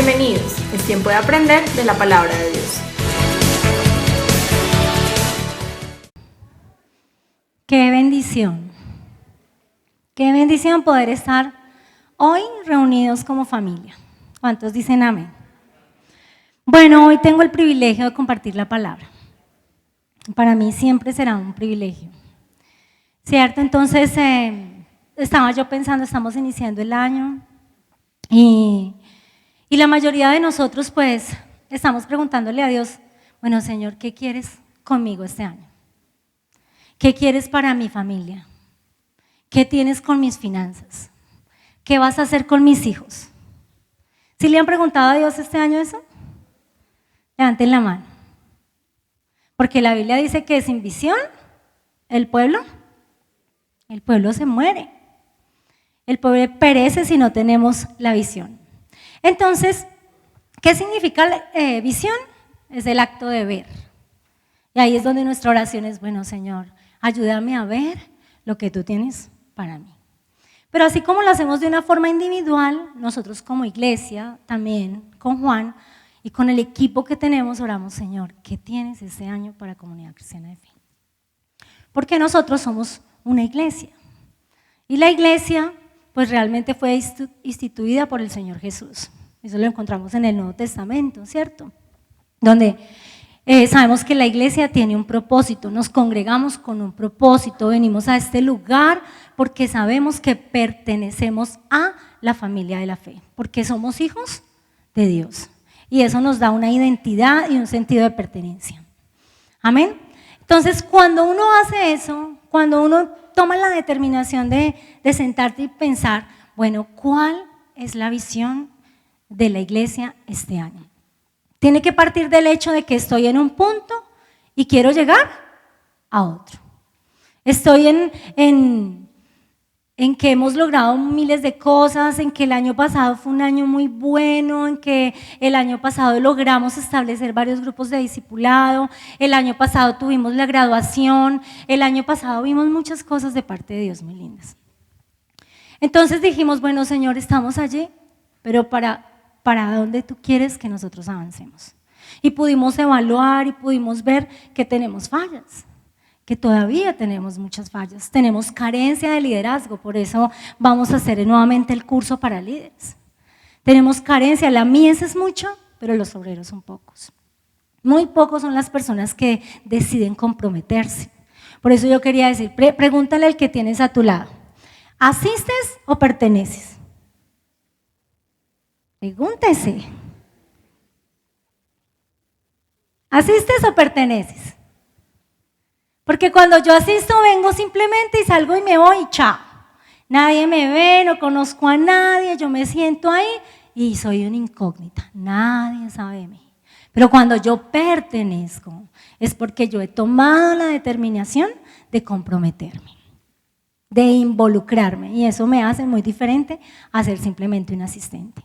Bienvenidos, es tiempo de aprender de la palabra de Dios. Qué bendición poder estar hoy reunidos como familia. ¿Cuántos dicen amén? Bueno, hoy tengo el privilegio de compartir la palabra. Para mí siempre será un privilegio, ¿cierto? Entonces, estaba yo pensando, estamos iniciando el año y la mayoría de nosotros pues estamos preguntándole a Dios, bueno, Señor, ¿qué quieres conmigo este año? ¿Qué quieres para mi familia? ¿Qué tienes con mis finanzas? ¿Qué vas a hacer con mis hijos? ¿Sí le han preguntado a Dios este año eso? Levanten la mano. Porque la Biblia dice que sin visión, el pueblo se muere. El pueblo perece si no tenemos la visión. Entonces, ¿qué significa visión? Es el acto de ver. Y ahí es donde nuestra oración es, bueno, Señor, ayúdame a ver lo que tú tienes para mí. Pero así como lo hacemos de una forma individual, nosotros como iglesia, también con Juan y con el equipo que tenemos, oramos, Señor, ¿qué tienes este año para Comunidad Cristiana de Fe? Porque nosotros somos una iglesia. Y la iglesia, pues realmente fue instituida por el Señor Jesús. Eso lo encontramos en el Nuevo Testamento, ¿cierto? Donde sabemos que la iglesia tiene un propósito, nos congregamos con un propósito, venimos a este lugar porque sabemos que pertenecemos a la familia de la fe, porque somos hijos de Dios. Y eso nos da una identidad y un sentido de pertenencia. Amén. Entonces, cuando uno hace eso, cuando uno toma la determinación de sentarte y pensar, bueno, ¿cuál es la visión de la iglesia este año? Tiene que partir del hecho de que estoy en un punto y quiero llegar a otro. Estoy en que hemos logrado miles de cosas, en que el año pasado fue un año muy bueno, en que el año pasado logramos establecer varios grupos de discipulado, el año pasado tuvimos la graduación, el año pasado vimos muchas cosas de parte de Dios muy lindas. Entonces dijimos, bueno, Señor, estamos allí, pero ¿para dónde tú quieres que nosotros avancemos? Y pudimos evaluar y pudimos ver que tenemos fallas, que todavía tenemos muchas fallas, tenemos carencia de liderazgo, por eso vamos a hacer nuevamente el curso para líderes. Tenemos carencia, la mies es mucho, pero los obreros son pocos. Muy pocos son las personas que deciden comprometerse. Por eso yo quería decir, pregúntale al que tienes a tu lado, ¿asistes o perteneces? Pregúntese, ¿asistes o perteneces? Porque cuando yo asisto vengo simplemente y salgo y me voy y chao. Nadie me ve, no conozco a nadie, yo me siento ahí y soy una incógnita, nadie sabe de mí. Pero cuando yo pertenezco es porque yo he tomado la determinación de comprometerme, de involucrarme, y eso me hace muy diferente a ser simplemente un asistente.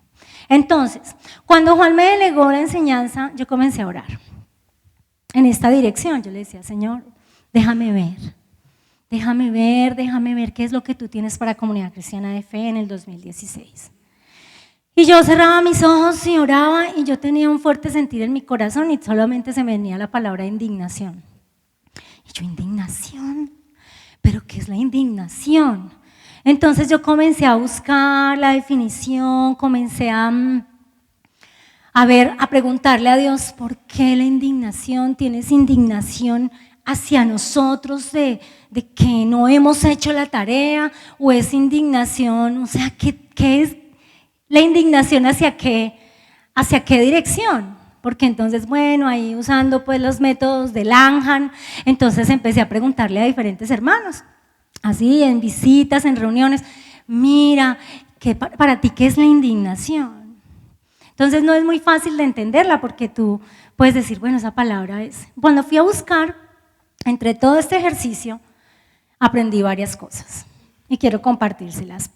Entonces, cuando Juan me delegó la enseñanza, yo comencé a orar en esta dirección. Yo le decía, Señor, déjame ver qué es lo que tú tienes para Comunidad Cristiana de Fe en el 2016. Y yo cerraba mis ojos y oraba y yo tenía un fuerte sentir en mi corazón y solamente se me venía la palabra indignación. Y yo, ¿indignación? ¿Pero qué es la indignación? Entonces yo comencé a buscar la definición, comencé a preguntarle a Dios, ¿por qué la indignación? ¿Tienes indignación hacia nosotros de que no hemos hecho la tarea? ¿O es indignación? O sea, ¿qué es la indignación hacia qué dirección? Porque entonces, bueno, ahí usando pues los métodos de Langham, entonces empecé a preguntarle a diferentes hermanos. Así, en visitas, en reuniones, mira, para ti, ¿qué es la indignación? Entonces no es muy fácil de entenderla porque tú puedes decir, bueno, esa palabra es… Cuando fui a buscar, entre todo este ejercicio, aprendí varias cosas y quiero compartírselas.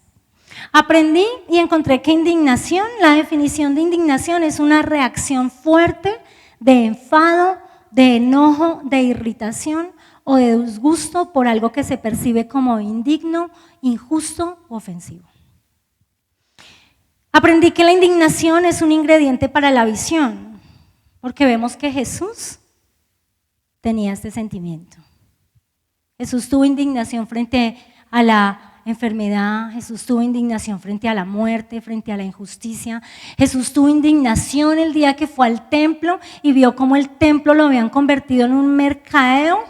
Aprendí y encontré que indignación, la definición de indignación es una reacción fuerte de enfado, de enojo, de irritación o de disgusto por algo que se percibe como indigno, injusto o ofensivo. Aprendí que la indignación es un ingrediente para la visión, porque vemos que Jesús tenía este sentimiento. Jesús tuvo indignación frente a la enfermedad, Jesús tuvo indignación frente a la muerte, frente a la injusticia. Jesús tuvo indignación el día que fue al templo y vio cómo el templo lo habían convertido en un mercadeo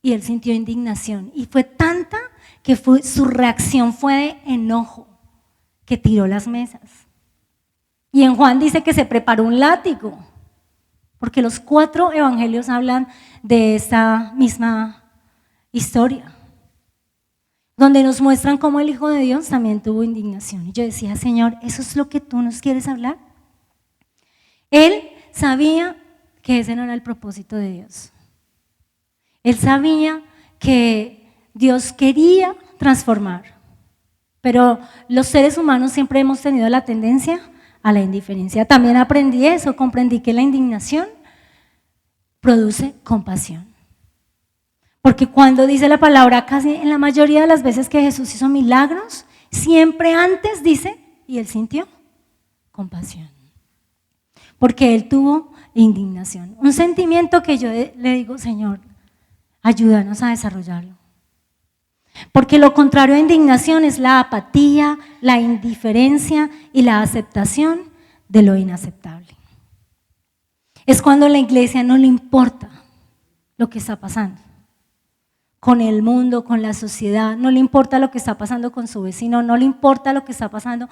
y él sintió indignación. Y fue tanta que su reacción fue de enojo, que tiró las mesas. Y en Juan dice que se preparó un látigo, porque los 4 evangelios hablan de esta misma historia, donde nos muestran cómo el Hijo de Dios también tuvo indignación. Y yo decía, Señor, ¿eso es lo que tú nos quieres hablar? Él sabía que ese no era el propósito de Dios. Él sabía que Dios quería transformar, pero los seres humanos siempre hemos tenido la tendencia a la indiferencia. También aprendí eso, comprendí que la indignación produce compasión. Porque cuando dice la palabra, casi en la mayoría de las veces que Jesús hizo milagros, siempre antes dice, y él sintió compasión. Porque él tuvo indignación. Un sentimiento que yo le digo, Señor, ayúdanos a desarrollarlo. Porque lo contrario a indignación es la apatía, la indiferencia y la aceptación de lo inaceptable. Es cuando a la iglesia no le importa lo que está pasando con el mundo, con la sociedad, no le importa lo que está pasando con su vecino, no le importa lo que está pasando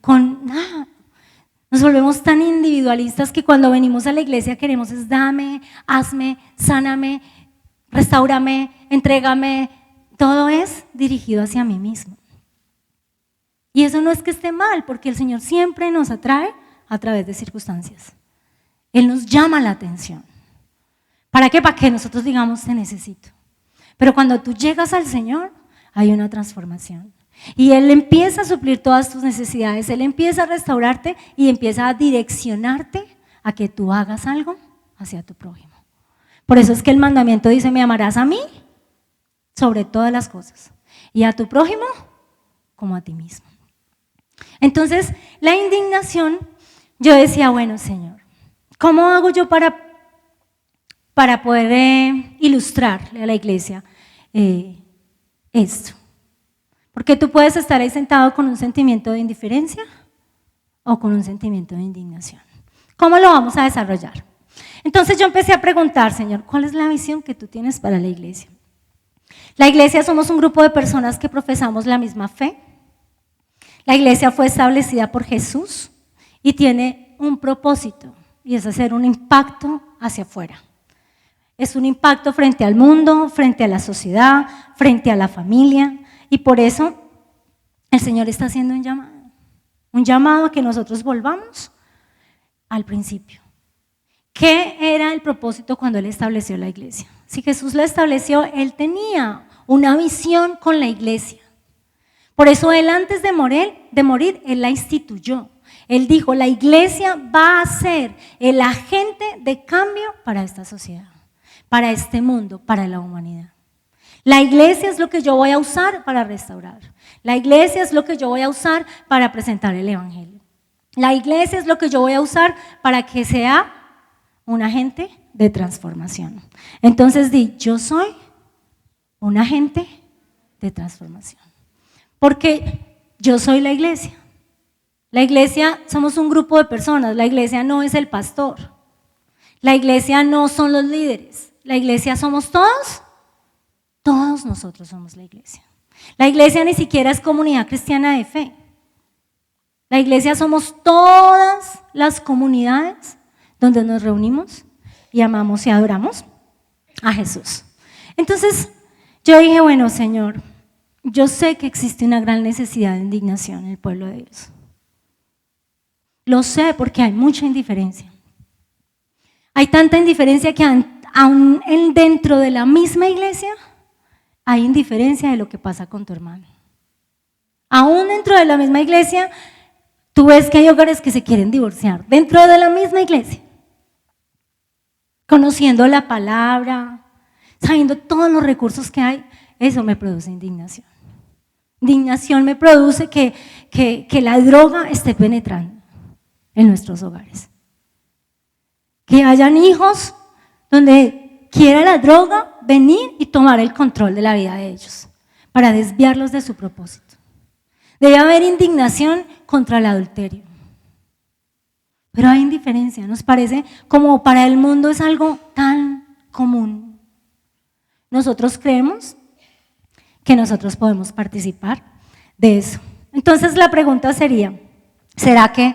con nada. Nos volvemos tan individualistas que cuando venimos a la iglesia queremos es dame, hazme, sáname, restáurame, entrégame. Todo es dirigido hacia mí mismo. Y eso no es que esté mal, porque el Señor siempre nos atrae a través de circunstancias. Él nos llama la atención. ¿Para qué? Para que nosotros digamos te necesito. Pero cuando tú llegas al Señor, hay una transformación. Y Él empieza a suplir todas tus necesidades, Él empieza a restaurarte y empieza a direccionarte a que tú hagas algo hacia tu prójimo. Por eso es que el mandamiento dice, me amarás a mí sobre todas las cosas y a tu prójimo como a ti mismo. Entonces, la indignación, yo decía, bueno, Señor, ¿cómo hago yo para poder ilustrarle a la iglesia esto? Porque tú puedes estar ahí sentado con un sentimiento de indiferencia o con un sentimiento de indignación. ¿Cómo lo vamos a desarrollar? Entonces yo empecé a preguntar, Señor, ¿cuál es la visión que tú tienes para la iglesia? La iglesia somos un grupo de personas que profesamos la misma fe. La iglesia fue establecida por Jesús y tiene un propósito, y es hacer un impacto hacia afuera. Es un impacto frente al mundo, frente a la sociedad, frente a la familia, y por eso el Señor está haciendo un llamado a que nosotros volvamos al principio. ¿Qué era el propósito cuando Él estableció la iglesia? Si Jesús la estableció, Él tenía una visión con la iglesia. Por eso Él antes de morir, Él la instituyó. Él dijo, la iglesia va a ser el agente de cambio para esta sociedad, para este mundo, para la humanidad. La iglesia es lo que yo voy a usar para restaurar. La iglesia es lo que yo voy a usar para presentar el evangelio. La iglesia es lo que yo voy a usar para que sea un agente de transformación. Entonces yo soy un agente de transformación. Porque yo soy la iglesia. La iglesia somos un grupo de personas. La iglesia no es el pastor. La iglesia no son los líderes. La iglesia somos todos. Todos nosotros somos la iglesia. La iglesia ni siquiera es comunidad cristiana de fe. La iglesia somos todas las comunidades donde nos reunimos y amamos y adoramos a Jesús. Entonces yo dije, bueno, Señor, yo sé que existe una gran necesidad de indignación en el pueblo de Dios. Lo sé porque hay mucha indiferencia. Hay tanta indiferencia que aún dentro de la misma iglesia hay indiferencia de lo que pasa con tu hermano. Aún dentro de la misma iglesia, tú ves que hay hogares que se quieren divorciar. Dentro de la misma iglesia. Conociendo la palabra, sabiendo todos los recursos que hay, eso me produce indignación. Indignación me produce que la droga esté penetrando en nuestros hogares. Que hayan hijos donde quiera la droga venir y tomar el control de la vida de ellos para desviarlos de su propósito. Debe haber indignación contra el adulterio. Pero hay indiferencia, nos parece como para el mundo es algo tan común. Nosotros creemos que nosotros podemos participar de eso. Entonces la pregunta sería, ¿será que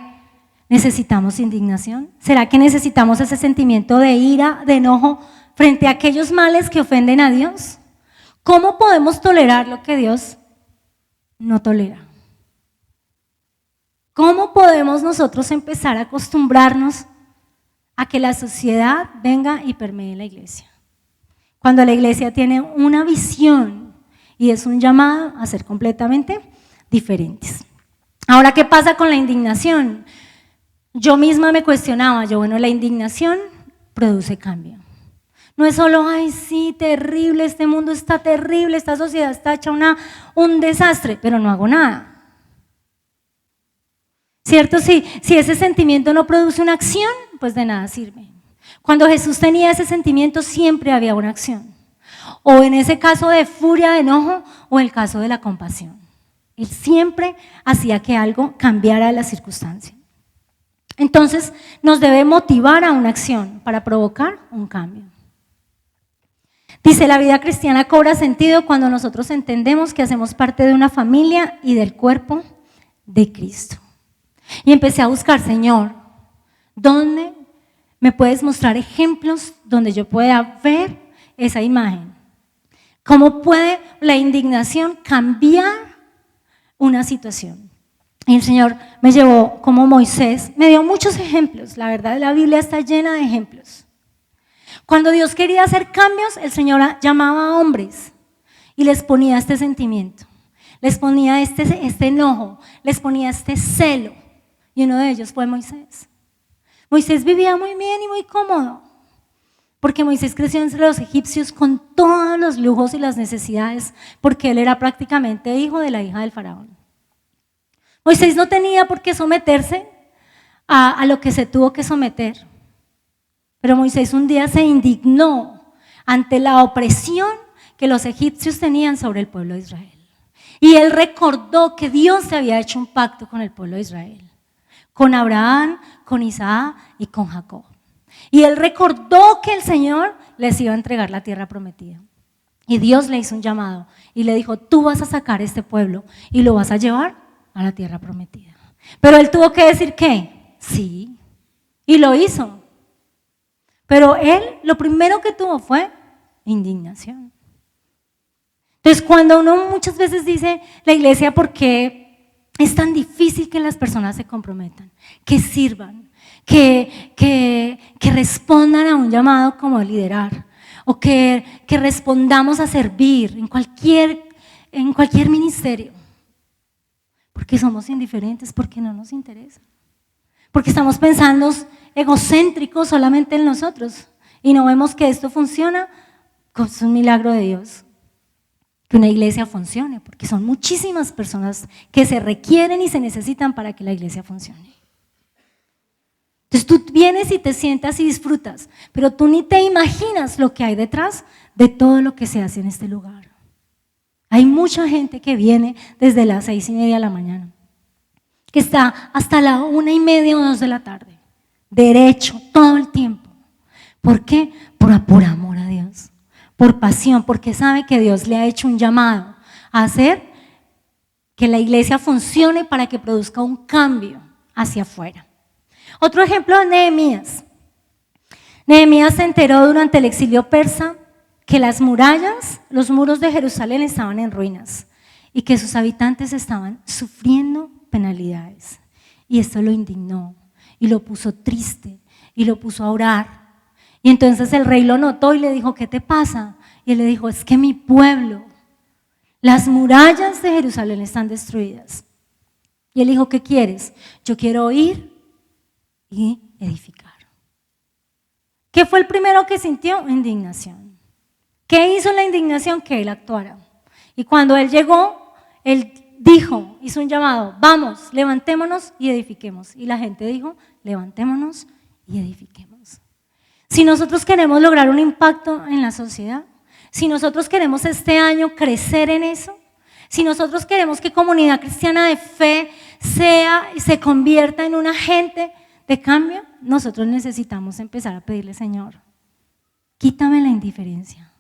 necesitamos indignación? ¿Será que necesitamos ese sentimiento de ira, de enojo frente a aquellos males que ofenden a Dios? ¿Cómo podemos tolerar lo que Dios no tolera? ¿Cómo podemos nosotros empezar a acostumbrarnos a que la sociedad venga y permee la iglesia? Cuando la iglesia tiene una visión y es un llamado a ser completamente diferentes. Ahora, ¿qué pasa con la indignación? Yo misma me cuestionaba, la indignación produce cambio. No es solo, ay sí, terrible, este mundo está terrible, esta sociedad está hecha un desastre, pero no hago nada. ¿Cierto? Si ese sentimiento no produce una acción, pues de nada sirve. Cuando Jesús tenía ese sentimiento, siempre había una acción. O en ese caso de furia, de enojo, o en el caso de la compasión. Él siempre hacía que algo cambiara la circunstancia. Entonces, nos debe motivar a una acción para provocar un cambio. Dice, la vida cristiana cobra sentido cuando nosotros entendemos que hacemos parte de una familia y del cuerpo de Cristo. Y empecé a buscar, Señor, ¿dónde me puedes mostrar ejemplos donde yo pueda ver esa imagen? ¿Cómo puede la indignación cambiar una situación? Y el Señor me llevó como Moisés, me dio muchos ejemplos, la verdad la Biblia está llena de ejemplos. Cuando Dios quería hacer cambios, el Señor llamaba a hombres y les ponía este sentimiento, les ponía este enojo, les ponía este celo. Y uno de ellos fue Moisés. Moisés vivía muy bien y muy cómodo, porque Moisés creció entre los egipcios con todos los lujos y las necesidades, porque él era prácticamente hijo de la hija del faraón. Moisés no tenía por qué someterse a lo que se tuvo que someter, pero Moisés un día se indignó ante la opresión que los egipcios tenían sobre el pueblo de Israel. Y él recordó que Dios había hecho un pacto con el pueblo de Israel. Con Abraham, con Isaac y con Jacob. Y él recordó que el Señor les iba a entregar la tierra prometida. Y Dios le hizo un llamado y le dijo, tú vas a sacar este pueblo y lo vas a llevar a la tierra prometida. Pero él tuvo que decir ¿qué? Sí. Y lo hizo. Pero él lo primero que tuvo fue indignación. Entonces cuando uno muchas veces dice, la iglesia, ¿por qué es tan difícil que las personas se comprometan, que sirvan, que respondan a un llamado como liderar o que respondamos a servir en cualquier ministerio? Porque somos indiferentes, porque no nos interesa, porque estamos pensando egocéntricos solamente en nosotros y no vemos que esto funciona. Es un milagro de Dios que una iglesia funcione, porque son muchísimas personas que se requieren y se necesitan para que la iglesia funcione. Entonces tú vienes y te sientas y disfrutas, pero tú ni te imaginas lo que hay detrás de todo lo que se hace en este lugar. Hay mucha gente que viene desde las 6:30 de la mañana, que está hasta la 1:30 o 2 de la tarde, derecho, todo el tiempo. ¿Por qué? Por amor a Dios. Por pasión, porque sabe que Dios le ha hecho un llamado a hacer que la iglesia funcione para que produzca un cambio hacia afuera. Otro ejemplo es Nehemías. Nehemías se enteró durante el exilio persa que las murallas, los muros de Jerusalén estaban en ruinas y que sus habitantes estaban sufriendo penalidades. Y esto lo indignó y lo puso triste y lo puso a orar. Y entonces el rey lo notó y le dijo, ¿qué te pasa? Y él le dijo, es que mi pueblo, las murallas de Jerusalén están destruidas. Y él dijo, ¿qué quieres? Yo quiero ir y edificar. ¿Qué fue el primero que sintió? Indignación. ¿Qué hizo la indignación? Que él actuara. Y cuando él llegó, Él dijo, hizo un llamado, vamos, levantémonos y edifiquemos. Y la gente dijo, levantémonos y edifiquemos. Si nosotros queremos lograr un impacto en la sociedad, si nosotros queremos este año crecer en eso, si nosotros queremos que Comunidad Cristiana de Fe sea y se convierta en un agente de cambio, nosotros necesitamos empezar a pedirle, Señor, quítame la indiferencia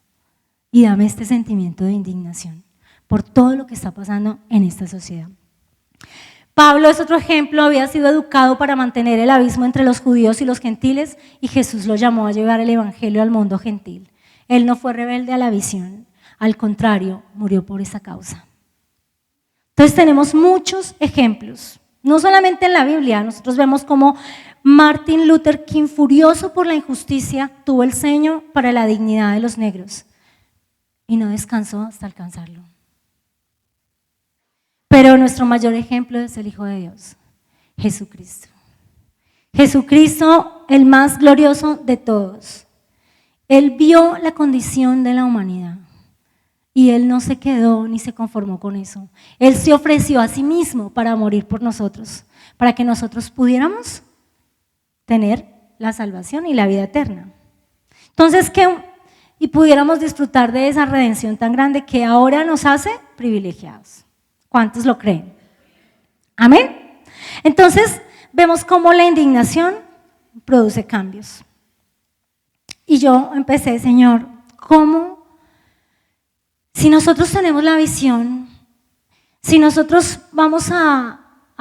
y dame este sentimiento de indignación por todo lo que está pasando en esta sociedad. Pablo es otro ejemplo, había sido educado para mantener el abismo entre los judíos y los gentiles y Jesús lo llamó a llevar el evangelio al mundo gentil. Él no fue rebelde a la visión, al contrario, murió por esa causa. Entonces tenemos muchos ejemplos, no solamente en la Biblia, nosotros vemos como Martin Luther King, furioso por la injusticia, tuvo el ceño para la dignidad de los negros y no descansó hasta alcanzarlo. Pero nuestro mayor ejemplo es el Hijo de Dios, Jesucristo. Jesucristo, el más glorioso de todos. Él vio la condición de la humanidad y Él no se quedó ni se conformó con eso. Él se ofreció a sí mismo para morir por nosotros, para que nosotros pudiéramos tener la salvación y la vida eterna. Entonces, y pudiéramos disfrutar de esa redención tan grande que ahora nos hace privilegiados. ¿Cuántos lo creen? Amén. Entonces, vemos cómo la indignación produce cambios. Y yo empecé, Señor, ¿cómo? Si nosotros tenemos la visión, si nosotros vamos a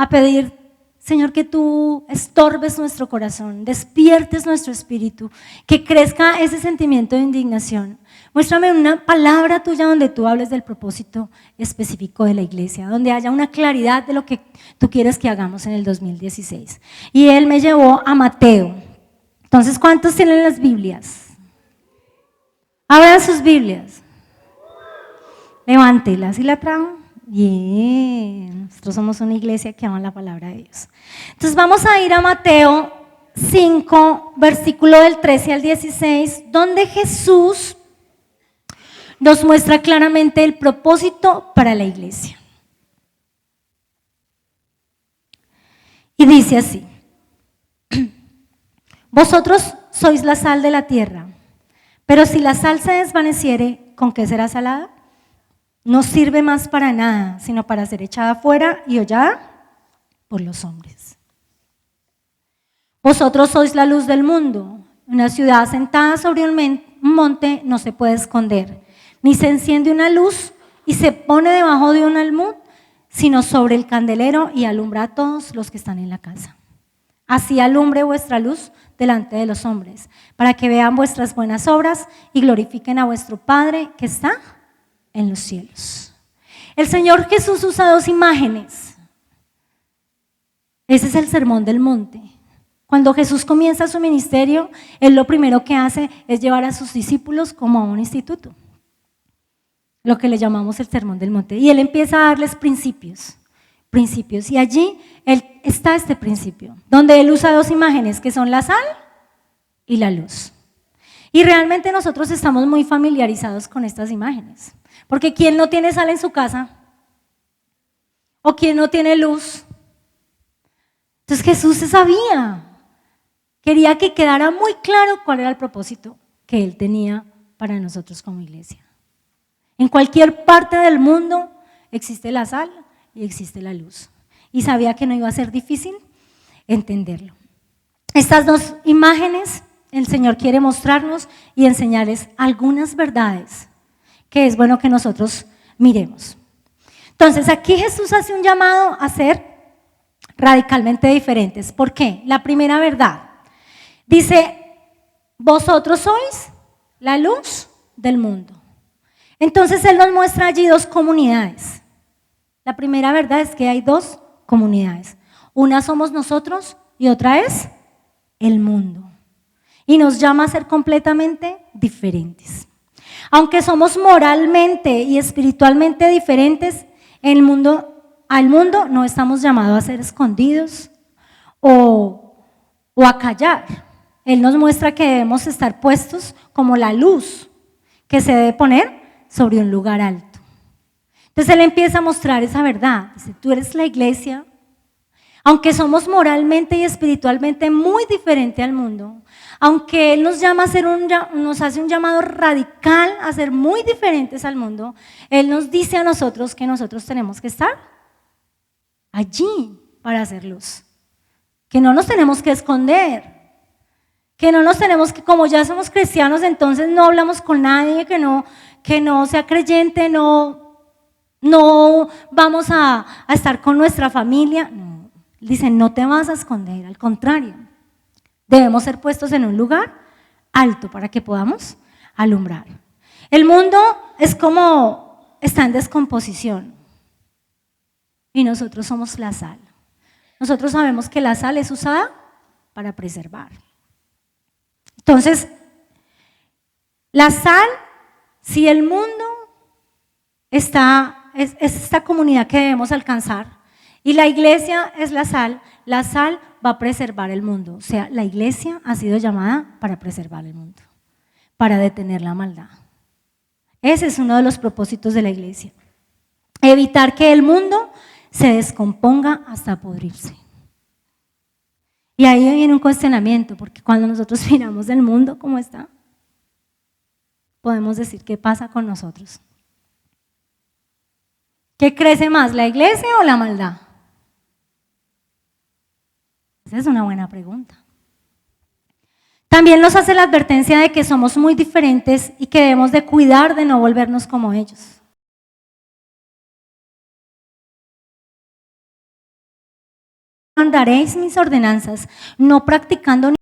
pedir, Señor, que tú estorbes nuestro corazón, despiertes nuestro espíritu, que crezca ese sentimiento de indignación. Muéstrame una palabra tuya donde tú hables del propósito específico de la iglesia, donde haya una claridad de lo que tú quieres que hagamos en el 2016. Y Él me llevó a Mateo. Entonces, ¿cuántos tienen las Biblias? Abran sus Biblias. Levántelas y la traen. Bien, nosotros somos una iglesia que ama la palabra de Dios. Entonces vamos a ir a Mateo 5, versículo del 13 al 16, donde Jesús nos muestra claramente el propósito para la iglesia. Y dice así: vosotros sois la sal de la tierra, pero si la sal se desvaneciere, ¿con qué será salada? No sirve más para nada, sino para ser echada fuera y hollada por los hombres. Vosotros sois la luz del mundo. Una ciudad asentada sobre un monte no se puede esconder, ni se enciende una luz y se pone debajo de un almud, sino sobre el candelero y alumbra a todos los que están en la casa. Así alumbre vuestra luz delante de los hombres, para que vean vuestras buenas obras y glorifiquen a vuestro Padre que está en los cielos. El Señor Jesús usa dos imágenes. Ese es el sermón del monte. Cuando Jesús comienza su ministerio, Él lo primero que hace es llevar a sus discípulos como a un instituto, lo que le llamamos el sermón del monte. Y Él empieza a darles principios. Y allí está este principio, donde Él usa dos imágenes que son la sal y la luz. Y realmente nosotros estamos muy familiarizados con estas imágenes. Porque ¿quién no tiene sal en su casa? ¿O quién no tiene luz? Entonces Jesús se sabía, quería que quedara muy claro cuál era el propósito que Él tenía para nosotros como iglesia. En cualquier parte del mundo existe la sal y existe la luz. Y sabía que no iba a ser difícil entenderlo. Estas dos imágenes el Señor quiere mostrarnos y enseñarles algunas verdades que es bueno que nosotros miremos. Entonces aquí Jesús hace un llamado a ser radicalmente diferentes. ¿Por qué? La primera verdad dice: vosotros sois la luz del mundo. Entonces Él nos muestra allí dos comunidades. La primera verdad es que hay dos comunidades. Una somos nosotros y otra es el mundo. Y nos llama a ser completamente diferentes. Aunque somos moralmente y espiritualmente diferentes, al mundo no estamos llamados a ser escondidos o a callar. Él nos muestra que debemos estar puestos como la luz que se debe poner sobre un lugar alto. Entonces Él empieza a mostrar esa verdad. Dice, tú eres la iglesia. Aunque somos moralmente y espiritualmente muy diferentes al mundo, aunque Él nos llama a nos hace un llamado radical a ser muy diferentes al mundo, Él nos dice a nosotros que nosotros tenemos que estar allí para hacer luz, que no nos tenemos que esconder, que no nos tenemos que, como ya somos cristianos, entonces no hablamos con nadie que no sea creyente, no vamos a estar con nuestra familia. No. Dice, no te vas a esconder, al contrario, debemos ser puestos en un lugar alto para que podamos alumbrar. El mundo está en descomposición y nosotros somos la sal. Nosotros sabemos que la sal es usada para preservar. Entonces, la sal, si el mundo es esta comunidad que debemos alcanzar, y la iglesia es la sal va a preservar el mundo. O sea, la iglesia ha sido llamada para preservar el mundo, para detener la maldad. Ese es uno de los propósitos de la iglesia. Evitar que el mundo se descomponga hasta pudrirse. Y ahí viene un cuestionamiento, porque cuando nosotros miramos el mundo como está, podemos decir, ¿qué pasa con nosotros? ¿Qué crece más, la iglesia o la maldad? Esa es una buena pregunta. También nos hace la advertencia de que somos muy diferentes y que debemos de cuidar de no volvernos como ellos. Andaréis mis ordenanzas, no practicando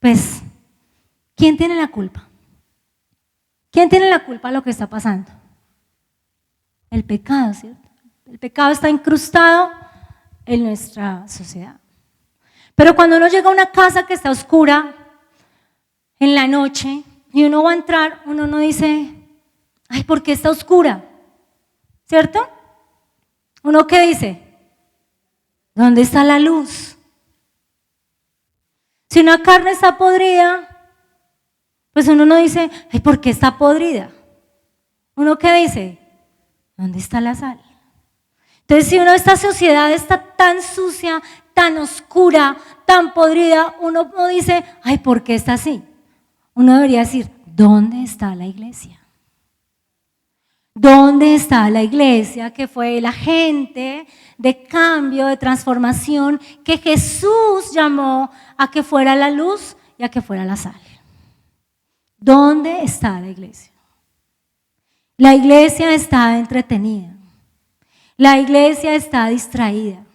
pues, ¿quién tiene la culpa? ¿Quién tiene la culpa de lo que está pasando? El pecado, ¿cierto? El pecado está incrustado en nuestra sociedad. Pero cuando uno llega a una casa que está oscura en la noche y uno va a entrar, uno no dice, ay, ¿por qué está oscura? ¿Cierto? ¿Uno qué dice? ¿Dónde está la luz? Si una carne está podrida, pues uno no dice, ay, ¿por qué está podrida? ¿Uno qué dice? ¿Dónde está la sal? Entonces, si esta sociedad está tan sucia, tan oscura, tan podrida, uno no dice, ay, ¿por qué está así? Uno debería decir, ¿dónde está la iglesia? ¿Dónde está la iglesia que fue el agente de cambio, de transformación, que Jesús llamó a que fuera la luz y a que fuera la sal? ¿Dónde está la iglesia? La iglesia está entretenida. La iglesia está distraída.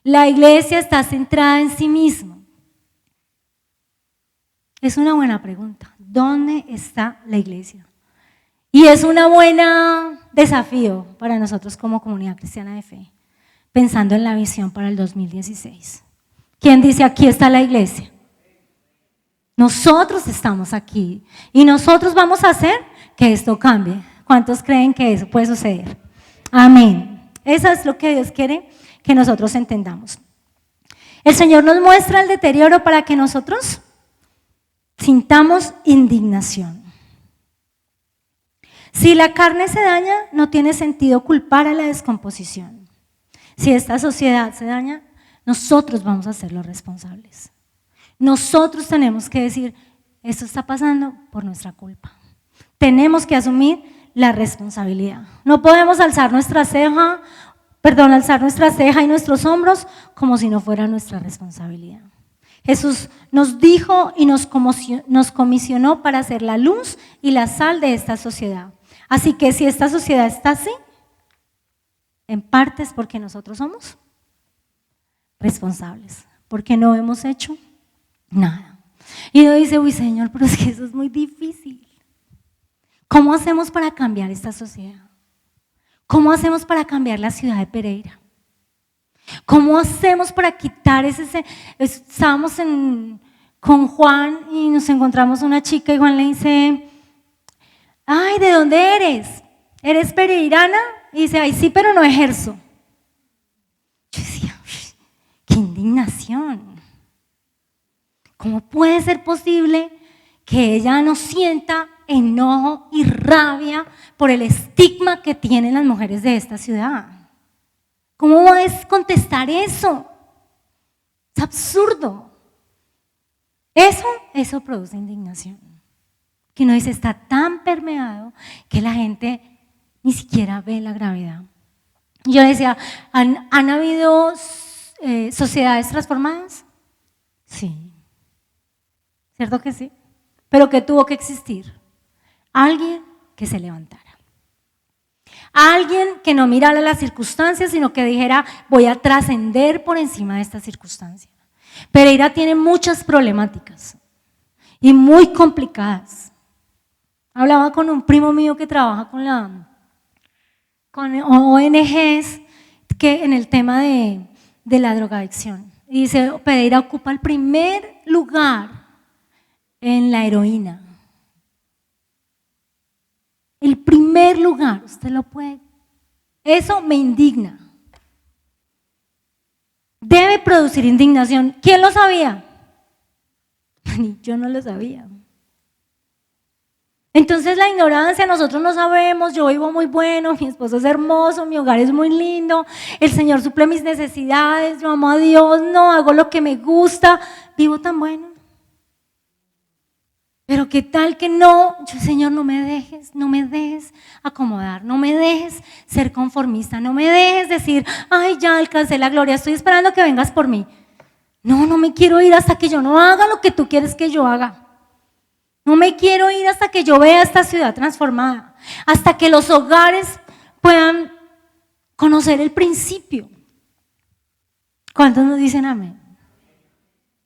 La iglesia está centrada en sí misma. Es una buena pregunta. ¿Dónde está la iglesia? Y es un buen desafío para nosotros como comunidad cristiana de fe, pensando en la visión para el 2016. ¿Quién dice aquí está la iglesia? Nosotros estamos aquí y nosotros vamos a hacer que esto cambie. ¿Cuántos creen que eso puede suceder? Amén. Eso es lo que Dios quiere que nosotros entendamos. El Señor nos muestra el deterioro para que nosotros sintamos indignación. Si la carne se daña, no tiene sentido culpar a la descomposición. Si esta sociedad se daña, nosotros vamos a ser los responsables. Nosotros tenemos que decir, esto está pasando por nuestra culpa. Tenemos que asumir la responsabilidad. No podemos alzar nuestra ceja y nuestros hombros como si no fuera nuestra responsabilidad. Jesús nos dijo y nos comisionó para ser la luz y la sal de esta sociedad. Así que si esta sociedad está así, en parte es porque nosotros somos responsables, porque no hemos hecho nada. Y uno dice, uy Señor, pero es que eso es muy difícil. ¿Cómo hacemos para cambiar esta sociedad? ¿Cómo hacemos para cambiar la ciudad de Pereira? ¿Cómo hacemos para quitar estábamos con Juan y nos encontramos una chica y Juan le dice, ay, ¿de dónde eres? ¿Eres pereirana? Y dice, ay, sí, pero no ejerzo. Yo decía, qué indignación. ¿Cómo puede ser posible que ella no sienta enojo y rabia por el estigma que tienen las mujeres de esta ciudad? ¿Cómo vas a contestar eso? Es absurdo. Eso produce indignación. Que uno dice, está tan permeado que la gente ni siquiera ve la gravedad. Yo decía, ¿han habido sociedades transformadas? Sí. ¿Cierto que sí? Pero ¿qué tuvo que existir? Alguien que se levantara. Alguien que no mirara las circunstancias, sino que dijera, voy a trascender por encima de esta circunstancia. Pereira tiene muchas problemáticas y muy complicadas. Hablaba con un primo mío que trabaja con ONGs que en el tema de la drogadicción. Y dice, Pereira ocupa el primer lugar en la heroína. El primer lugar, usted lo puede. Eso me indigna. Debe producir indignación. ¿Quién lo sabía? Yo no lo sabía. Entonces la ignorancia, nosotros no sabemos, yo vivo muy bueno, mi esposo es hermoso, mi hogar es muy lindo, el Señor suple mis necesidades, yo amo a Dios, no hago lo que me gusta, vivo tan bueno. Pero qué tal que no, Señor, no me dejes acomodar, no me dejes ser conformista, no me dejes decir, ay, ya alcancé la gloria, estoy esperando que vengas por mí. No me quiero ir hasta que yo no haga lo que tú quieres que yo haga. No me quiero ir hasta que yo vea esta ciudad transformada, hasta que los hogares puedan conocer el principio. ¿Cuántos nos dicen amén?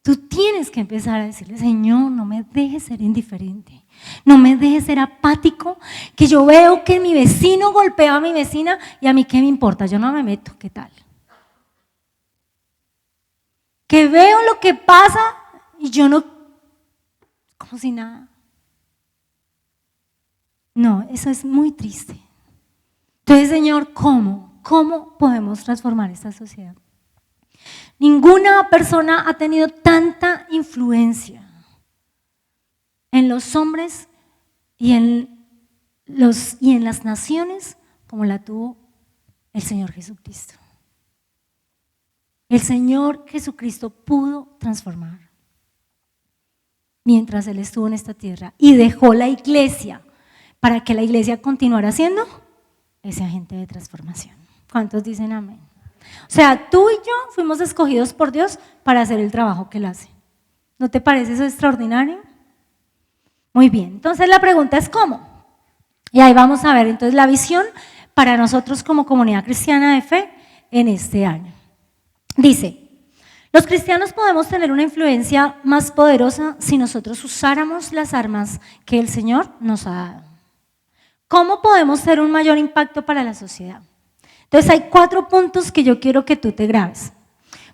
Tú tienes que empezar a decirle, Señor, no me dejes ser indiferente, no me dejes ser apático, que yo veo que mi vecino golpea a mi vecina y a mí qué me importa, yo no me meto, ¿qué tal? Que veo lo que pasa y yo no, como si nada. No, eso es muy triste. Entonces, Señor, ¿cómo? ¿Cómo podemos transformar esta sociedad? Ninguna persona ha tenido tanta influencia en los hombres y en las naciones como la tuvo el Señor Jesucristo. El Señor Jesucristo pudo transformar mientras Él estuvo en esta tierra y dejó la iglesia para que la iglesia continuara siendo ese agente de transformación. ¿Cuántos dicen amén? O sea, tú y yo fuimos escogidos por Dios para hacer el trabajo que Él hace. ¿No te parece eso extraordinario? Muy bien, entonces la pregunta es ¿cómo? Y ahí vamos a ver entonces la visión para nosotros como comunidad cristiana de fe en este año. Dice, los cristianos podemos tener una influencia más poderosa si nosotros usáramos las armas que el Señor nos ha dado. ¿Cómo podemos tener un mayor impacto para la sociedad? Entonces hay 4 puntos que yo quiero que tú te grabes,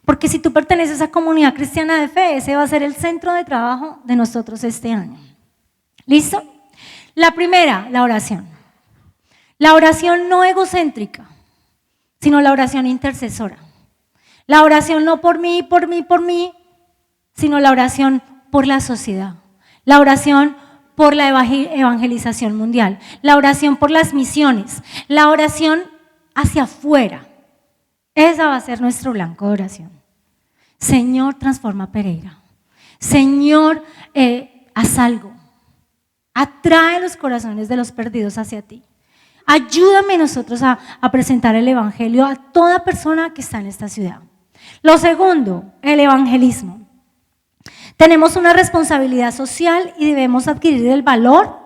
porque si tú perteneces a comunidad cristiana de fe, ese va a ser el centro de trabajo de nosotros este año. ¿Listo? La primera, la oración. La oración no egocéntrica, sino la oración intercesora. La oración no por mí, sino la oración por la sociedad. La oración por la evangelización mundial. La oración por las misiones. La oración hacia afuera. Esa va a ser nuestro blanco de oración. Señor, transforma Pereira. Señor, haz algo. Atrae los corazones de los perdidos hacia ti. Ayúdame nosotros a presentar el evangelio a toda persona que está en esta ciudad. Lo segundo, el evangelismo. Tenemos una responsabilidad social y debemos adquirir el valor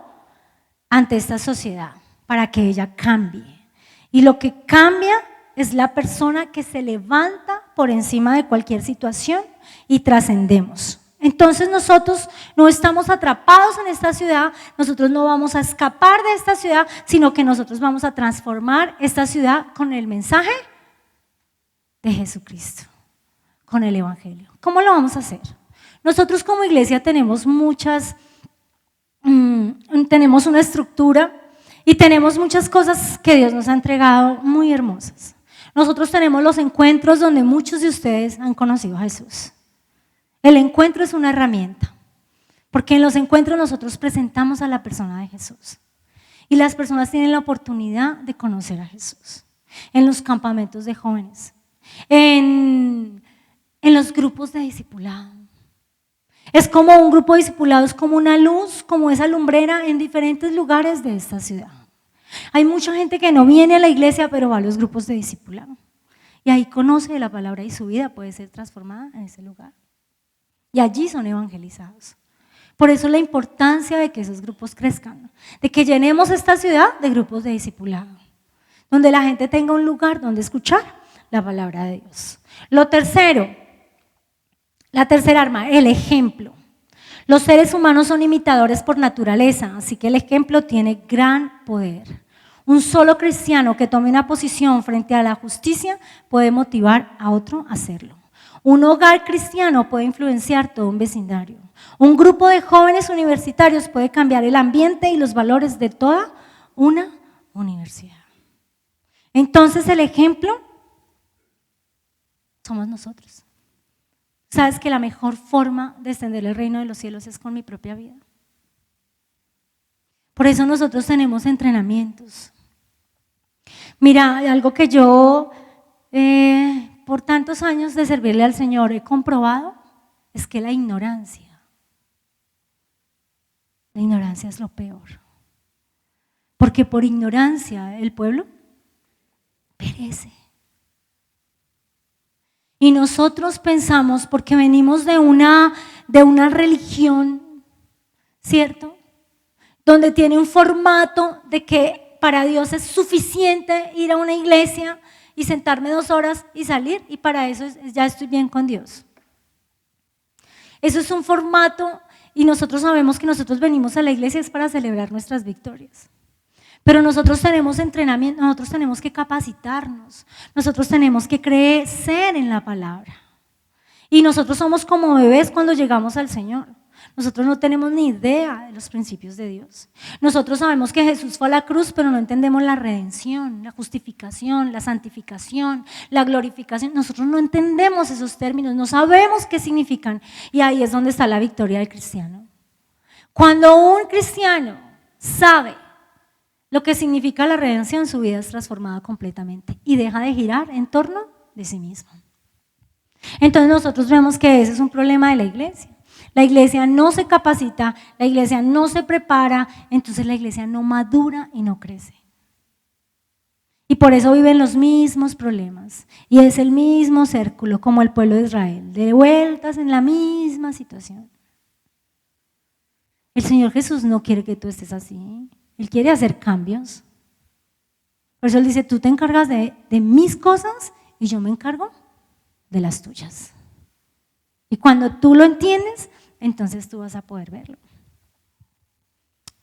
ante esta sociedad para que ella cambie. Y lo que cambia es la persona que se levanta por encima de cualquier situación y trascendemos. Entonces nosotros no estamos atrapados en esta ciudad, nosotros no vamos a escapar de esta ciudad, sino que nosotros vamos a transformar esta ciudad con el mensaje de Jesucristo, con el evangelio. ¿Cómo lo vamos a hacer? Nosotros como iglesia tenemos tenemos una estructura y tenemos muchas cosas que Dios nos ha entregado muy hermosas. Nosotros tenemos los encuentros donde muchos de ustedes han conocido a Jesús. El encuentro es una herramienta, porque en los encuentros nosotros presentamos a la persona de Jesús y las personas tienen la oportunidad de conocer a Jesús. En los campamentos de jóvenes, en los grupos de discipulado. Es como un grupo de discipulado, es como una luz, como esa lumbrera en diferentes lugares de esta ciudad. Hay mucha gente que no viene a la iglesia, pero va a los grupos de discipulado. Y ahí conoce la palabra y su vida puede ser transformada en ese lugar. Y allí son evangelizados. Por eso la importancia de que esos grupos crezcan, de que llenemos esta ciudad de grupos de discipulado, donde la gente tenga un lugar donde escuchar la palabra de Dios. Lo tercero, la tercera arma, el ejemplo. Los seres humanos son imitadores por naturaleza, así que el ejemplo tiene gran poder. Un solo cristiano que tome una posición frente a la justicia puede motivar a otro a hacerlo. Un hogar cristiano puede influenciar todo un vecindario. Un grupo de jóvenes universitarios puede cambiar el ambiente y los valores de toda una universidad. Entonces el ejemplo somos nosotros. ¿Sabes que la mejor forma de extender el reino de los cielos es con mi propia vida? Por eso nosotros tenemos entrenamientos. Mira, algo que yo por tantos años de servirle al Señor he comprobado es que la ignorancia es lo peor. Porque por ignorancia el pueblo perece. Y nosotros pensamos, porque venimos de una religión, ¿cierto? Donde tiene un formato de que para Dios es suficiente ir a una iglesia y sentarme 2 horas y salir, y para eso ya estoy bien con Dios. Eso es un formato y nosotros sabemos que nosotros venimos a la iglesia es para celebrar nuestras victorias. Pero nosotros tenemos entrenamiento, nosotros tenemos que capacitarnos, nosotros tenemos que crecer en la palabra. Y nosotros somos como bebés cuando llegamos al Señor. Nosotros no tenemos ni idea de los principios de Dios. Nosotros sabemos que Jesús fue a la cruz, pero no entendemos la redención, la justificación, la santificación, la glorificación. Nosotros no entendemos esos términos, no sabemos qué significan. Y ahí es donde está la victoria del cristiano. Cuando un cristiano sabe lo que significa la redención, su vida es transformada completamente y deja de girar en torno de sí mismo. Entonces nosotros vemos que ese es un problema de la iglesia. La iglesia no se capacita, la iglesia no se prepara, entonces la iglesia no madura y no crece. Y por eso viven los mismos problemas. Y es el mismo círculo como el pueblo de Israel, de vueltas en la misma situación. El Señor Jesús no quiere que tú estés así. Él quiere hacer cambios. Por eso Él dice, tú te encargas de mis cosas y yo me encargo de las tuyas. Y cuando tú lo entiendes, entonces tú vas a poder verlo.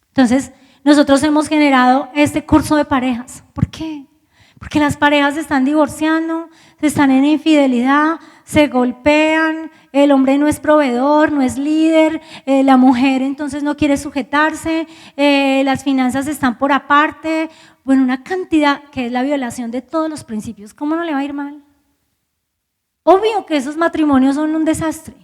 Entonces, nosotros hemos generado este curso de parejas. ¿Por qué? Porque las parejas se están divorciando, se están en infidelidad, se golpean, el hombre no es proveedor, no es líder, la mujer entonces no quiere sujetarse, las finanzas están por aparte, bueno, una cantidad que es la violación de todos los principios. ¿Cómo no le va a ir mal? Obvio que esos matrimonios son un desastre,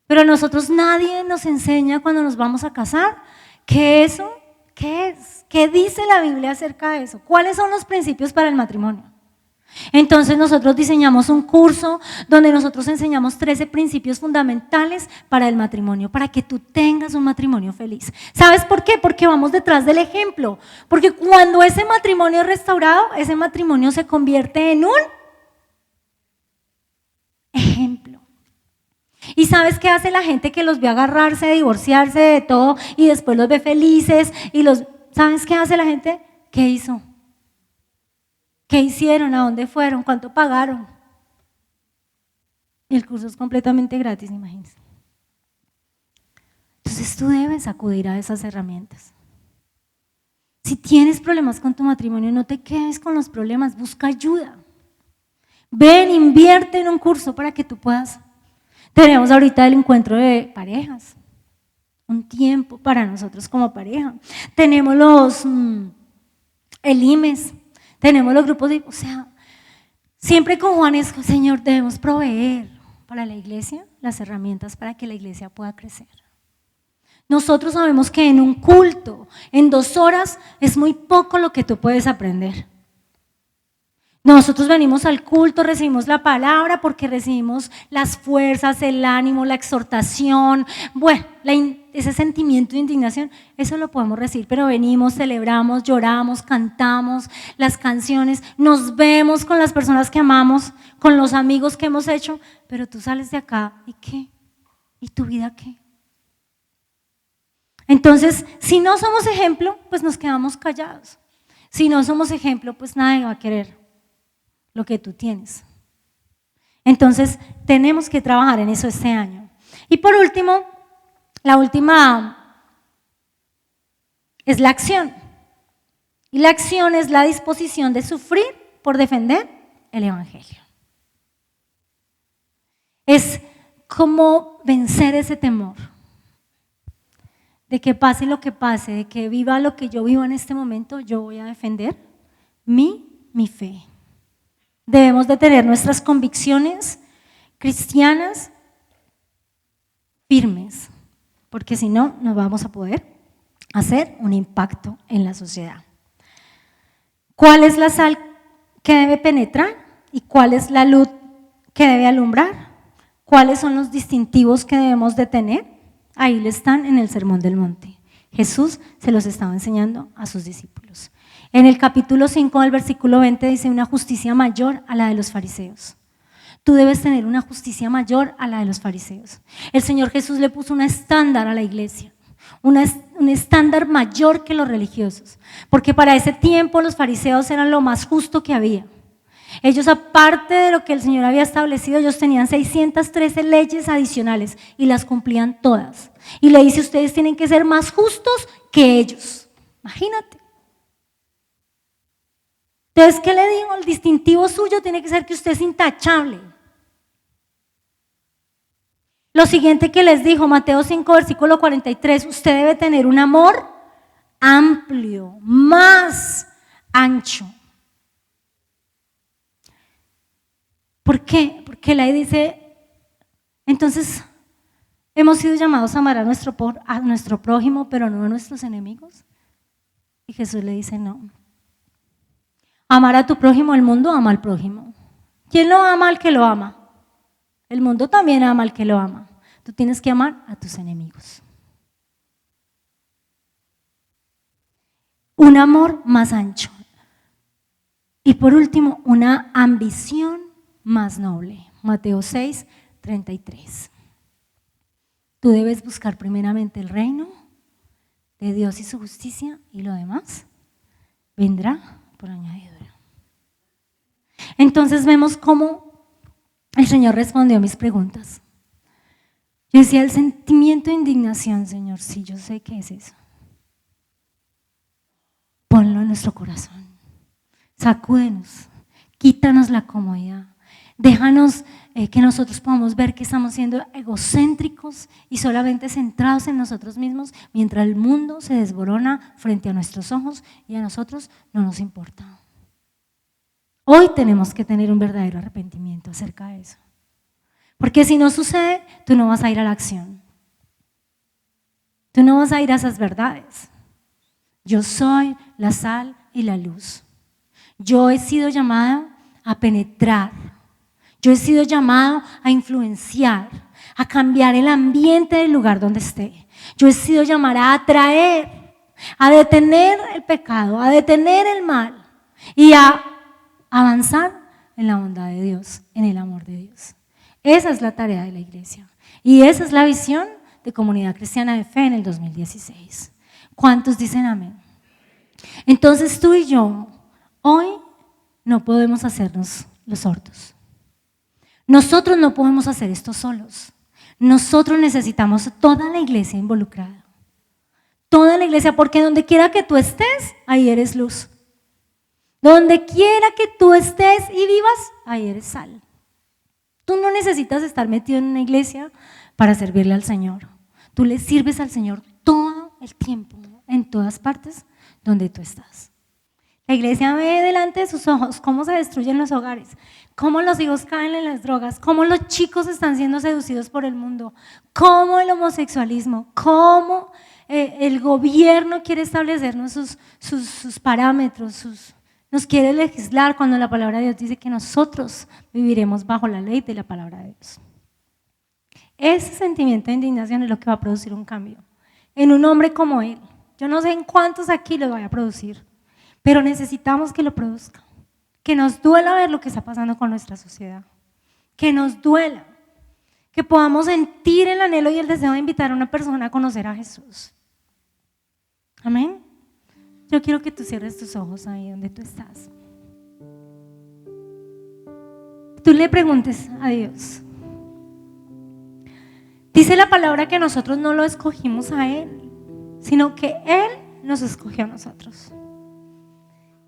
pero a nosotros nadie nos enseña cuando nos vamos a casar que eso, ¿qué es? ¿Qué dice la Biblia acerca de eso? ¿Cuáles son los principios para el matrimonio? Entonces nosotros diseñamos un curso donde nosotros enseñamos 13 principios fundamentales para el matrimonio, para que tú tengas un matrimonio feliz. ¿Sabes por qué? Porque vamos detrás del ejemplo, porque cuando ese matrimonio es restaurado, ese matrimonio se convierte en un ejemplo. ¿Y sabes qué hace la gente que los ve agarrarse, divorciarse de todo y después los ve felices? ¿Sabes qué hace la gente? ¿Qué hizo? ¿Qué hicieron? ¿A dónde fueron? ¿Cuánto pagaron? Y el curso es completamente gratis, imagínense. Entonces tú debes acudir a esas herramientas. Si tienes problemas con tu matrimonio, no te quedes con los problemas, busca ayuda. Ven, invierte en un curso para que tú puedas. Tenemos ahorita el encuentro de parejas, un tiempo para nosotros como pareja. Tenemos el IMES, tenemos los grupos o sea, siempre con Juan es, Señor, debemos proveer para la iglesia las herramientas para que la iglesia pueda crecer. Nosotros sabemos que en un culto, en 2 horas, es muy poco lo que tú puedes aprender. Nosotros venimos al culto, recibimos la palabra porque recibimos las fuerzas, el ánimo, la exhortación, bueno, ese sentimiento de indignación, eso lo podemos recibir, pero venimos, celebramos, lloramos, cantamos las canciones, nos vemos con las personas que amamos, con los amigos que hemos hecho, pero tú sales de acá, ¿y qué? ¿Y tu vida qué? Entonces, si no somos ejemplo, pues nos quedamos callados. Si no somos ejemplo, pues nadie va a querer lo que tú tienes. Entonces, tenemos que trabajar en eso este año. Y por último, la última es la acción. Y la acción es la disposición de sufrir por defender el evangelio. Es como vencer ese temor de que pase lo que pase, de que viva lo que yo vivo en este momento, yo voy a defender mi fe. Debemos de tener nuestras convicciones cristianas firmes, porque si no, no vamos a poder hacer un impacto en la sociedad. ¿Cuál es la sal que debe penetrar y cuál es la luz que debe alumbrar? ¿Cuáles son los distintivos que debemos de tener? Ahí le están en el Sermón del Monte. Jesús se los estaba enseñando a sus discípulos. En el capítulo 5 del versículo 20 dice una justicia mayor a la de los fariseos. Tú debes tener una justicia mayor a la de los fariseos. El Señor Jesús le puso un estándar a la iglesia, un estándar mayor que los religiosos, porque para ese tiempo los fariseos eran lo más justo que había. Ellos, aparte de lo que el Señor había establecido, ellos tenían 613 leyes adicionales y las cumplían todas. Y le dice, ustedes tienen que ser más justos que ellos. Imagínate. Entonces, ¿qué le digo? El distintivo suyo tiene que ser que usted es intachable. Lo siguiente que les dijo, Mateo 5, versículo 43, usted debe tener un amor amplio, más ancho. ¿Por qué? Porque la dice, entonces, hemos sido llamados a amar a nuestro prójimo, pero no a nuestros enemigos. Y Jesús le dice, no. Amar a tu prójimo, el mundo ama al prójimo. ¿Quién lo ama al que lo ama? El mundo también ama al que lo ama. Tú tienes que amar a tus enemigos. Un amor más ancho. Y por último, una ambición más noble. Mateo 6, 33. Tú debes buscar primeramente el reino de Dios y su justicia, y lo demás vendrá por añadidura. Entonces vemos cómo el Señor respondió a mis preguntas. Yo decía, el sentimiento de indignación, Señor, sí, yo sé que es eso. Ponlo en nuestro corazón. Sacúdenos, quítanos la comodidad. Déjanos que nosotros podamos ver que estamos siendo egocéntricos y solamente centrados en nosotros mismos, mientras el mundo se desborona frente a nuestros ojos y a nosotros no nos importa. Hoy tenemos que tener un verdadero arrepentimiento acerca de eso. Porque si no sucede, tú no vas a ir a la acción. Tú no vas a ir a esas verdades. Yo soy la sal y la luz. Yo he sido llamado a penetrar. Yo he sido llamado a influenciar, a cambiar el ambiente del lugar donde esté. Yo he sido llamado a atraer, a detener el pecado, a detener el mal y a avanzar en la bondad de Dios, en el amor de Dios. Esa es la tarea de la iglesia y esa es la visión de Comunidad Cristiana de Fe en el 2016. ¿Cuántos dicen amén? Entonces tú y yo hoy no podemos hacernos los sordos. Nosotros no podemos hacer esto solos. Nosotros necesitamos toda la iglesia involucrada. Toda la iglesia, porque donde quiera que tú estés, ahí eres luz. Donde quiera que tú estés y vivas, ahí eres sal. Tú no necesitas estar metido en una iglesia para servirle al Señor. Tú le sirves al Señor todo el tiempo, en todas partes donde tú estás. La iglesia ve delante de sus ojos cómo se destruyen los hogares, cómo los hijos caen en las drogas, cómo los chicos están siendo seducidos por el mundo, cómo el homosexualismo, cómo el gobierno quiere establecernos sus parámetros, nos quiere legislar cuando la palabra de Dios dice que nosotros viviremos bajo la ley de la palabra de Dios. Ese sentimiento de indignación es lo que va a producir un cambio en un hombre como él. Yo no sé en cuántos aquí lo vaya a producir, pero necesitamos que lo produzca, que nos duela ver lo que está pasando con nuestra sociedad, que nos duela, que podamos sentir el anhelo y el deseo de invitar a una persona a conocer a Jesús. Amén. Yo quiero que tú cierres tus ojos ahí donde tú estás. Tú le preguntes a Dios. Dice la palabra que nosotros no lo escogimos a Él, sino que Él nos escogió a nosotros.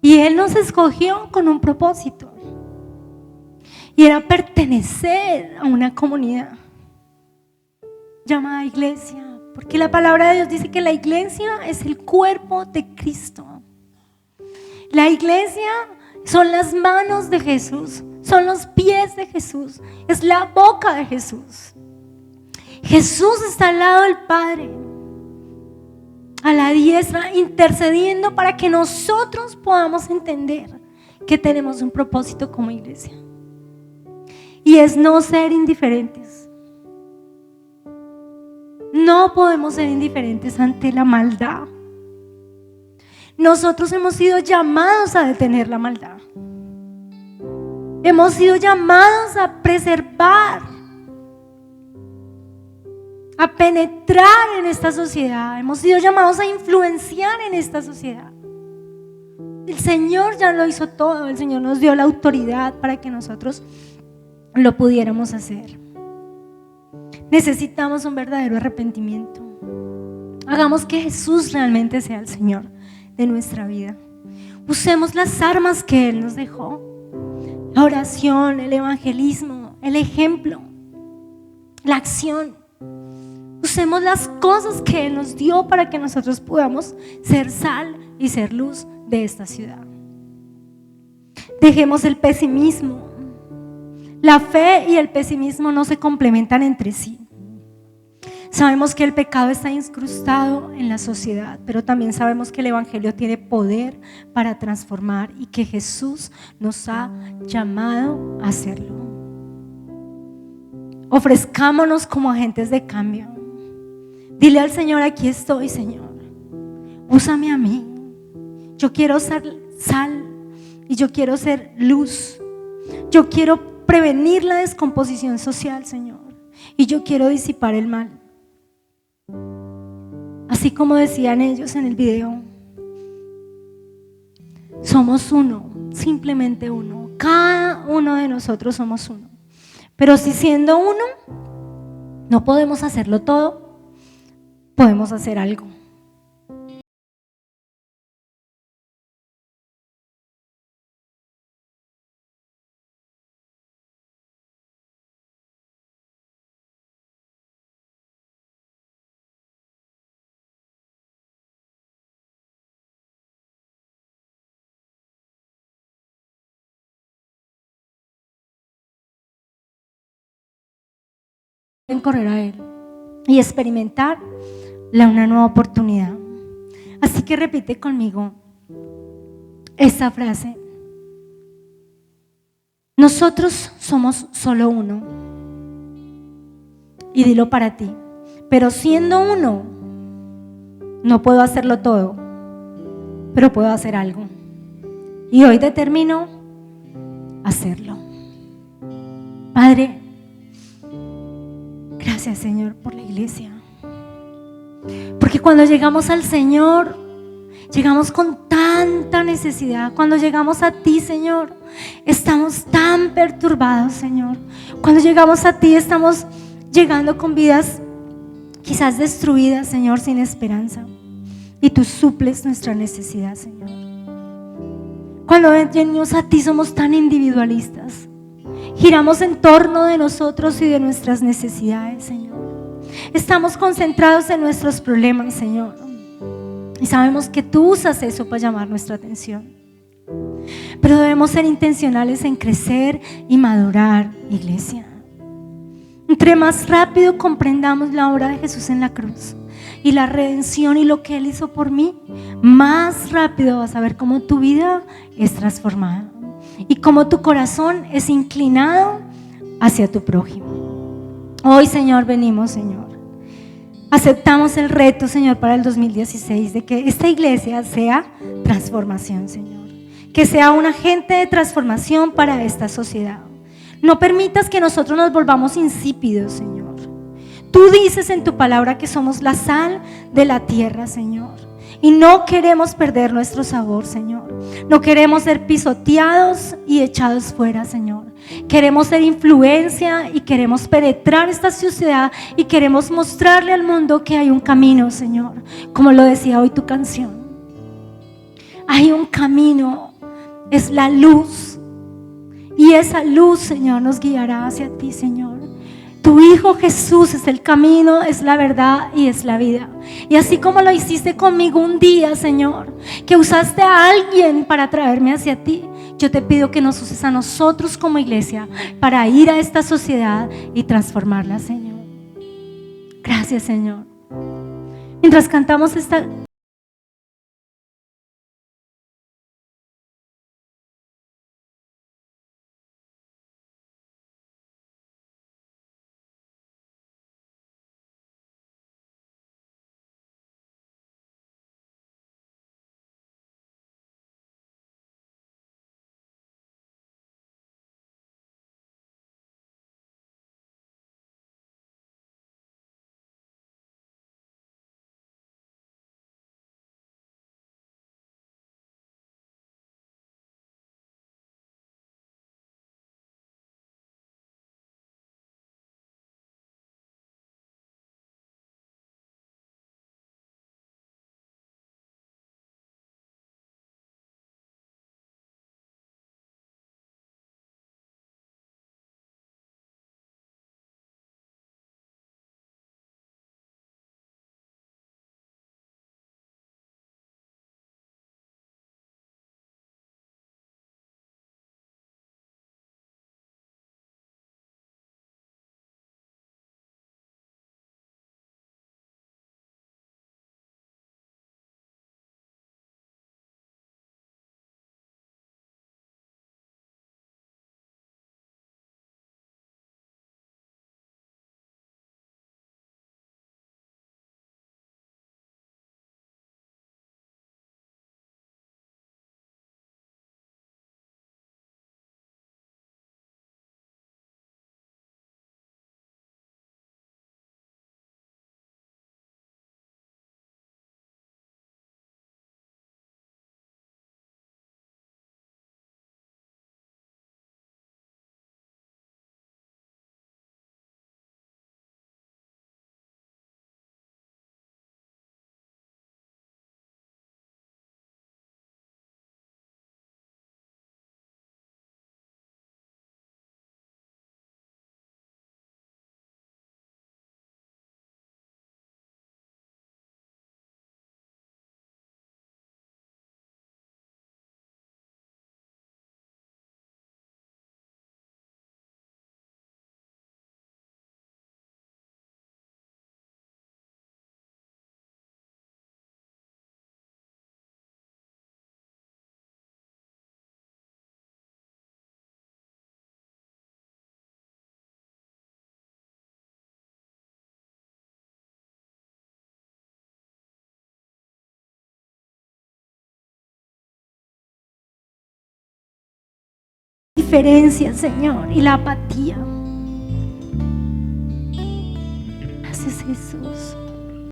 Y Él nos escogió con un propósito. Y era pertenecer a una comunidad llamada iglesia. Porque la palabra de Dios dice que la iglesia es el cuerpo de Cristo. La iglesia son las manos de Jesús, son los pies de Jesús, es la boca de Jesús. Jesús está al lado del Padre, a la diestra, intercediendo para que nosotros podamos entender que tenemos un propósito como iglesia. Y es no ser indiferentes. No podemos ser indiferentes ante la maldad. Nosotros hemos sido llamados a detener la maldad. Hemos sido llamados a preservar, a penetrar en esta sociedad. Hemos sido llamados a influenciar en esta sociedad. El Señor ya lo hizo todo, el Señor nos dio la autoridad para que nosotros lo pudiéramos hacer. Necesitamos un verdadero arrepentimiento. Hagamos que Jesús realmente sea el Señor de nuestra vida. Usemos las armas que Él nos dejó: la oración, el evangelismo, el ejemplo, la acción. Usemos las cosas que Él nos dio para que nosotros podamos ser sal y ser luz de esta ciudad. Dejemos el pesimismo. La fe y el pesimismo no se complementan entre sí. Sabemos que el pecado está incrustado en la sociedad, pero también sabemos que el evangelio tiene poder para transformar y que Jesús nos ha llamado a hacerlo. Ofrezcámonos como agentes de cambio. Dile al Señor: aquí estoy, Señor, úsame a mí. Yo quiero ser sal y yo quiero ser luz. Yo quiero prevenir la descomposición social, Señor, y yo quiero disipar el mal. Así como decían ellos en el video, somos uno, simplemente uno. Cada uno de nosotros somos uno. Pero si siendo uno no podemos hacerlo todo, podemos hacer algo. En correr a Él y experimentar una nueva oportunidad. Así que repite conmigo esta frase: nosotros somos solo uno. Y dilo para ti: pero siendo uno, no puedo hacerlo todo, pero puedo hacer algo. Y hoy determino hacerlo. Padre, gracias, Señor, por la iglesia. Porque cuando llegamos al Señor, llegamos con tanta necesidad. Cuando llegamos a ti, Señor, estamos tan perturbados, Señor. Cuando llegamos a ti, estamos llegando con vidas quizás destruidas, Señor, sin esperanza. Y tú suples nuestra necesidad, Señor. Cuando venimos a ti, somos tan individualistas. Giramos en torno de nosotros y de nuestras necesidades, Señor. Estamos concentrados en nuestros problemas, Señor. Y sabemos que tú usas eso para llamar nuestra atención. Pero debemos ser intencionales en crecer y madurar, iglesia. Entre más rápido comprendamos la obra de Jesús en la cruz y la redención y lo que Él hizo por mí, más rápido vas a ver cómo tu vida es transformada y cómo tu corazón es inclinado hacia tu prójimo. Hoy, Señor, venimos, Señor. Aceptamos el reto, Señor, para el 2016 de que esta iglesia sea transformación, Señor. Que sea un agente de transformación para esta sociedad. No permitas que nosotros nos volvamos insípidos, Señor. Tú dices en tu palabra que somos la sal de la tierra, Señor. Y no queremos perder nuestro sabor, Señor. No queremos ser pisoteados y echados fuera, Señor. Queremos ser influencia y queremos penetrar esta sociedad y queremos mostrarle al mundo que hay un camino, Señor. Como lo decía hoy tu canción. Hay un camino, es la luz. Y esa luz, Señor, nos guiará hacia ti, Señor. Tu Hijo Jesús es el camino, es la verdad y es la vida. Y así como lo hiciste conmigo un día, Señor, que usaste a alguien para traerme hacia ti, yo te pido que nos uses a nosotros como iglesia para ir a esta sociedad y transformarla, Señor. Gracias, Señor. Mientras cantamos esta indiferencia, Señor, y la apatía. Gracias, Jesús.